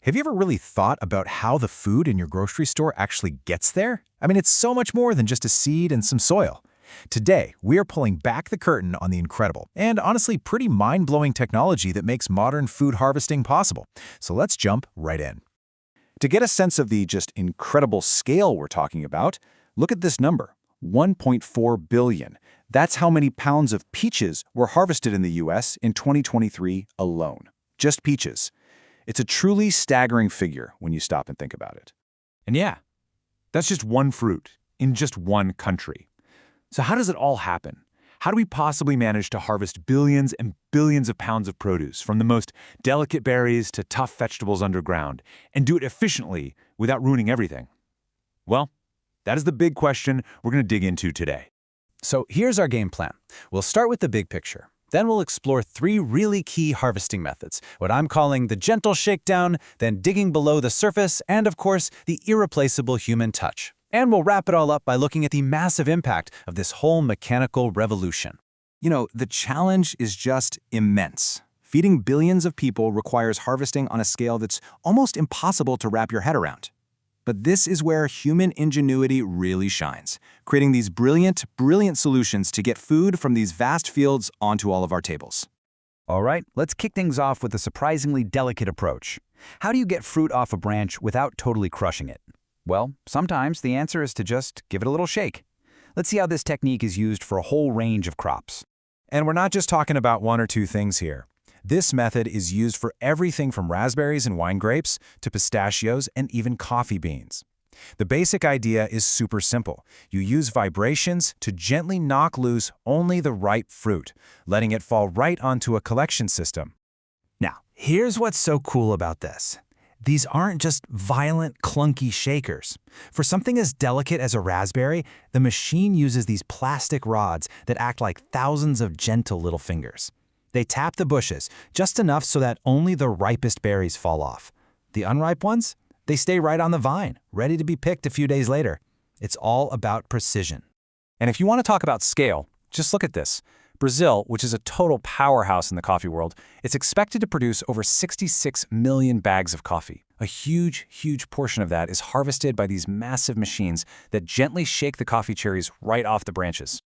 Have you ever really thought about how the food in your grocery store actually gets there? I mean, it's so much more than just a seed and some soil. Today, we are pulling back the curtain on the incredible and honestly pretty mind-blowing technology that makes modern food harvesting possible. So let's jump right in. To get a sense of the just incredible scale we're talking about, look at this number, 1.4 billion. That's how many pounds of peaches were harvested in the US in 2023 alone. Just peaches. It's a truly staggering figure when you stop and think about it. And yeah, that's just one fruit in just one country. So how does it all happen? How do we possibly manage to harvest billions and billions of pounds of produce, from the most delicate berries to tough vegetables underground, and do it efficiently without ruining everything? Well, that is the big question we're going to dig into today. So here's our game plan. We'll start with the big picture. Then we'll explore three really key harvesting methods, what I'm calling the gentle shakedown, then digging below the surface, and of course, the irreplaceable human touch. And we'll wrap it all up by looking at the massive impact of this whole mechanical revolution. You know, the challenge is just immense. Feeding billions of people requires harvesting on a scale that's almost impossible to wrap your head around. But this is where human ingenuity really shines, creating these brilliant solutions to get food from these vast fields onto all of our tables. All right, let's kick things off with a surprisingly delicate approach. How do you get fruit off a branch without totally crushing it? Well, sometimes the answer is to just give it a little shake. Let's see how this technique is used for a whole range of crops. And we're not just talking about one or two things here. This method is used for everything from raspberries and wine grapes to pistachios and even coffee beans. The basic idea is super simple. You use vibrations to gently knock loose only the ripe fruit, letting it fall right onto a collection system. Now, here's what's so cool about this. These aren't just violent, clunky shakers. For something as delicate as a raspberry, the machine uses these plastic rods that act like thousands of gentle little fingers. They tap the bushes just enough so that only the ripest berries fall off. The unripe ones, they stay right on the vine, ready to be picked a few days later. It's all about precision. And if you want to talk about scale, just look at this. Brazil, which is a total powerhouse in the coffee world, is expected to produce over 66 million bags of coffee. A huge portion of that is harvested by these massive machines that gently shake the coffee cherries right off the branches.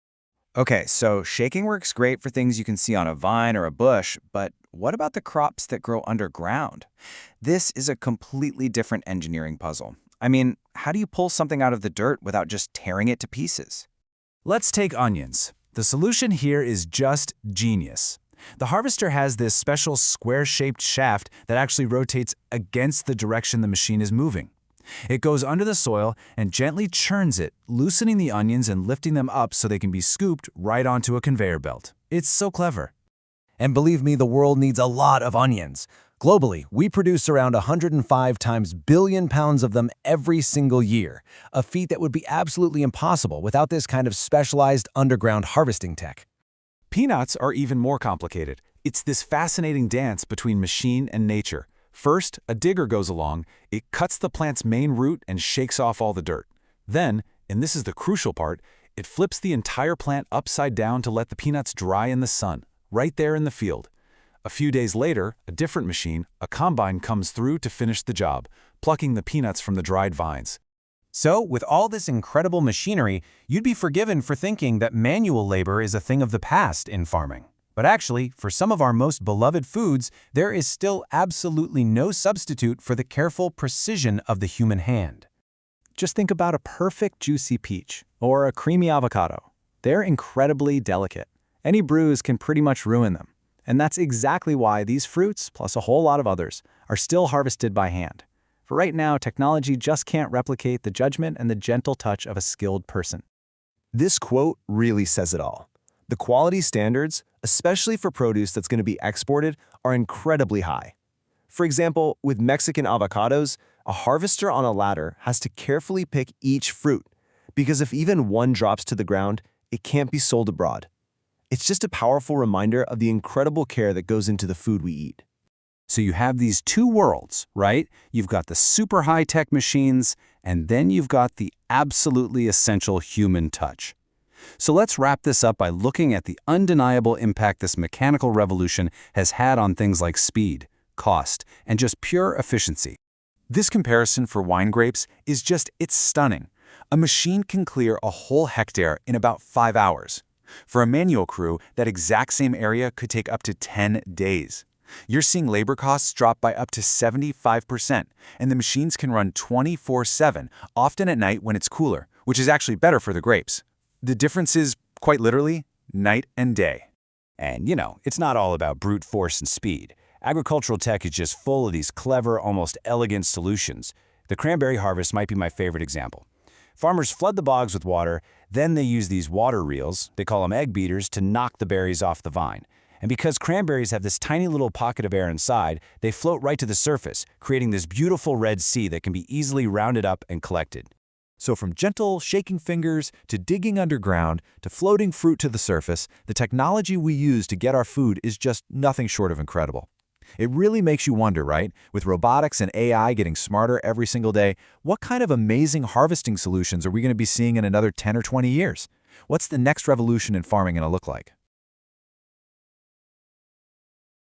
Okay, so shaking works great for things you can see on a vine or a bush, but what about the crops that grow underground? This is a completely different engineering puzzle. I mean, how do you pull something out of the dirt without just tearing it to pieces? Let's take onions. The solution here is just genius. The harvester has this special square-shaped shaft that actually rotates against the direction the machine is moving. It goes under the soil and gently churns it, loosening the onions and lifting them up so they can be scooped right onto a conveyor belt. It's so clever. And believe me, the world needs a lot of onions. Globally, we produce around 105 times billion pounds of them every single year, a feat that would be absolutely impossible without this kind of specialized underground harvesting tech. Peanuts are even more complicated. It's this fascinating dance between machine and nature. First, a digger goes along, it cuts the plant's main root and shakes off all the dirt. Then, and this is the crucial part, it flips the entire plant upside down to let the peanuts dry in the sun, right there in the field. A few days later, a different machine, a combine, comes through to finish the job, plucking the peanuts from the dried vines. So, with all this incredible machinery, you'd be forgiven for thinking that manual labor is a thing of the past in farming. But actually, for some of our most beloved foods, there is still absolutely no substitute for the careful precision of the human hand. Just think about a perfect juicy peach or a creamy avocado. They're incredibly delicate. Any bruise can pretty much ruin them. And that's exactly why these fruits, plus a whole lot of others, are still harvested by hand. For right now, technology just can't replicate the judgment and the gentle touch of a skilled person. This quote really says it all. The quality standards, especially for produce that's going to be exported, are incredibly high. For example, with Mexican avocados, a harvester on a ladder has to carefully pick each fruit, because if even one drops to the ground, it can't be sold abroad. It's just a powerful reminder of the incredible care that goes into the food we eat. So you have these two worlds, right? You've got the super high-tech machines, and then you've got the absolutely essential human touch. So let's wrap this up by looking at the undeniable impact this mechanical revolution has had on things like speed, cost, and just pure efficiency. This comparison for wine grapes is it's stunning. A machine can clear a whole hectare in about 5 hours. For a manual crew, that exact same area could take up to 10 days. You're seeing labor costs drop by up to 75%, and the machines can run 24/7, often at night when it's cooler, which is actually better for the grapes. The difference is, quite literally, night and day. And, it's not all about brute force and speed. Agricultural tech is just full of these clever, almost elegant solutions. The cranberry harvest might be my favorite example. Farmers flood the bogs with water, then they use these water reels, they call them egg beaters, to knock the berries off the vine. And because cranberries have this tiny little pocket of air inside, they float right to the surface, creating this beautiful red sea that can be easily rounded up and collected. So from gentle, shaking fingers to digging underground to floating fruit to the surface, the technology we use to get our food is just nothing short of incredible. It really makes you wonder, right? With robotics and AI getting smarter every single day, what kind of amazing harvesting solutions are we going to be seeing in another 10 or 20 years? What's the next revolution in farming going to look like?